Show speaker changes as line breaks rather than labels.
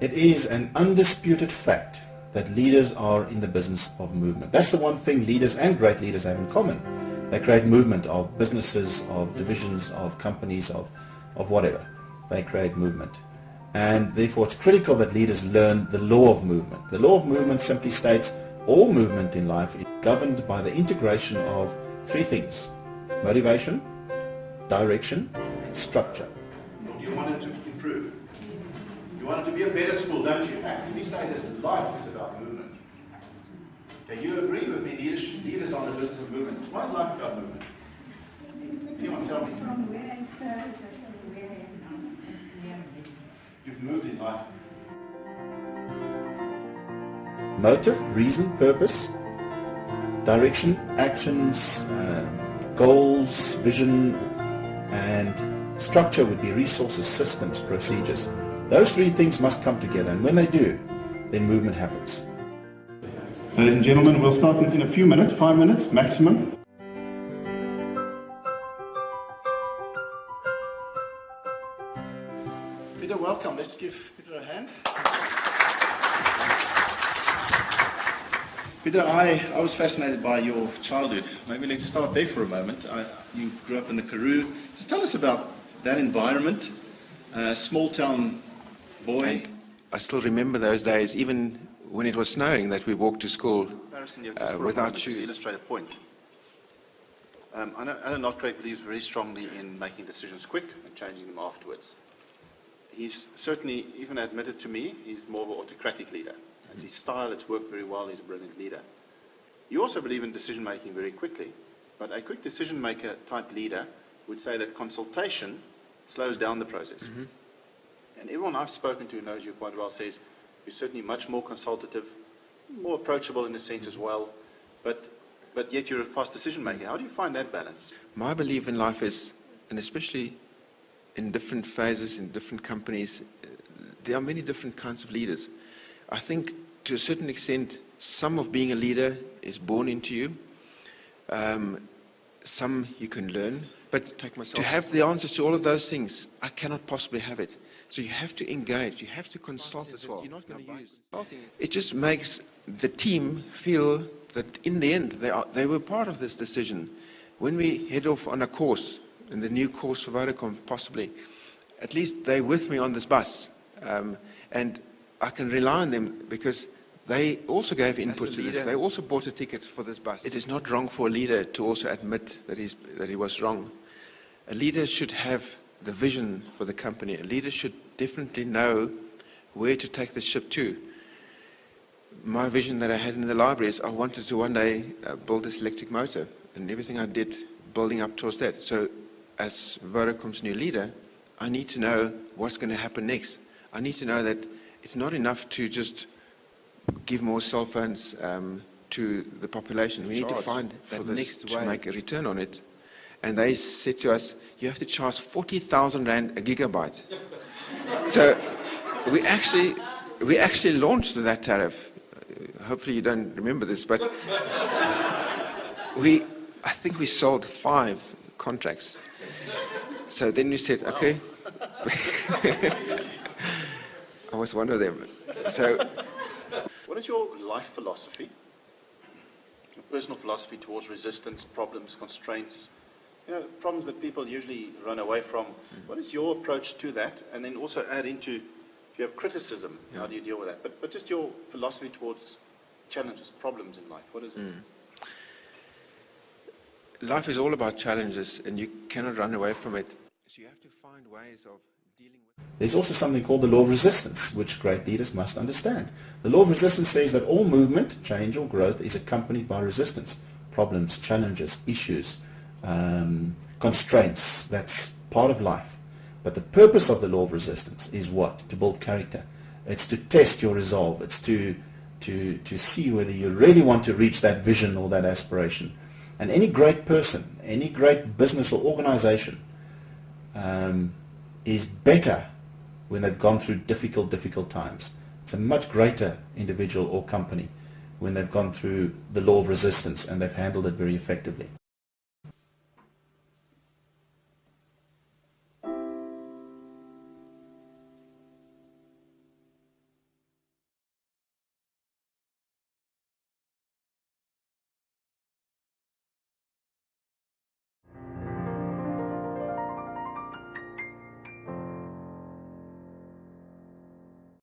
It is an undisputed fact that leaders are in the business of movement. That's the one thing leaders and great leaders have in common. They create movement of businesses, of divisions, of companies, of whatever. They create movement. And therefore it's critical that leaders learn the law of movement. The law of movement simply states all movement in life is governed by the integration of three things: motivation, direction, structure. You want it to improve. You want it to be a better school, don't you? Let me say this, life is about movement. Okay, you agree with me, leaders are in the business of movement. Why is life about movement? Anyone tell me?
From where I started to where I am now.
You've moved in life. Motive, reason, purpose, direction, actions, goals, vision, and structure would be resources, systems, procedures. Those three things must come together, and when they do, then movement happens. Ladies and gentlemen, we'll start in a few minutes, 5 minutes maximum. Peter, welcome. Let's give Peter a hand. Peter, I was fascinated by your childhood. Maybe let's start there for a moment. You grew up in the Karoo. Just tell us about that environment, small town boy.
And I still remember those days, even when it was snowing, that we walked to school without shoes.
To illustrate a point. I know Not Great believes very strongly in making decisions quick and changing them afterwards. He's certainly, even admitted to me, he's more of an autocratic leader. It's his style, it's worked very well, he's a brilliant leader. You also believe in decision making very quickly, but a quick decision maker type leader would say that consultation slows down the process. Mm-hmm. And everyone I've spoken to who knows you quite well says you're certainly much more consultative, more approachable in a sense as well, but yet you're a fast decision maker. How do you find that balance?
My belief in life is, and especially in different phases, in different companies, there are many different kinds of leaders. I think to a certain extent, some of being a leader is born into you. Some you can learn. But to have the answers to all of those things, I cannot possibly have it. So you have to engage, you have to consult as well. You're not going to use it. Just makes the team feel that in the end they were part of this decision. When we head off on a course, in the new course for Vodacom possibly, at least they're with me on this bus. And I can rely on them because they also gave input to this. They also bought a ticket for this bus. It is not wrong for a leader to also admit that he was wrong. A leader should have the vision for the company. A leader should definitely know where to take the ship to. My vision that I had in the library is I wanted to one day build this electric motor, and everything I did building up towards that. So as Vodacom's new leader, I need to know what's going to happen next. I need to know that it's not enough to just give more cell phones to the population. We need to find that next to make a return on it. And they said to us, you have to charge 40,000 Rand a gigabyte. So we actually launched that tariff. Hopefully you don't remember this, but I think we sold 5 contracts. So then we said, okay. I was one of them. So,
what is your life philosophy, your personal philosophy towards resistance, problems, constraints, problems that people usually run away from? What is your approach to that? And then also add into, if you have criticism, how do you deal with that? But just your philosophy towards challenges, problems in life, what is it?
Life is all about challenges, and you cannot run away from it. So you have to find ways of dealing with it.
There's also something called the law of resistance, which great leaders must understand. The law of resistance says that all movement, change or growth is accompanied by resistance. Problems, challenges, issues, constraints. That's part of life. But the purpose of the law of resistance is what? To build character. It's to test your resolve. It's to see whether you really want to reach that vision or that aspiration. And any great person, any great business or organization is better when they've gone through difficult times. It's a much greater individual or company when they've gone through the law of resistance and they've handled it very effectively.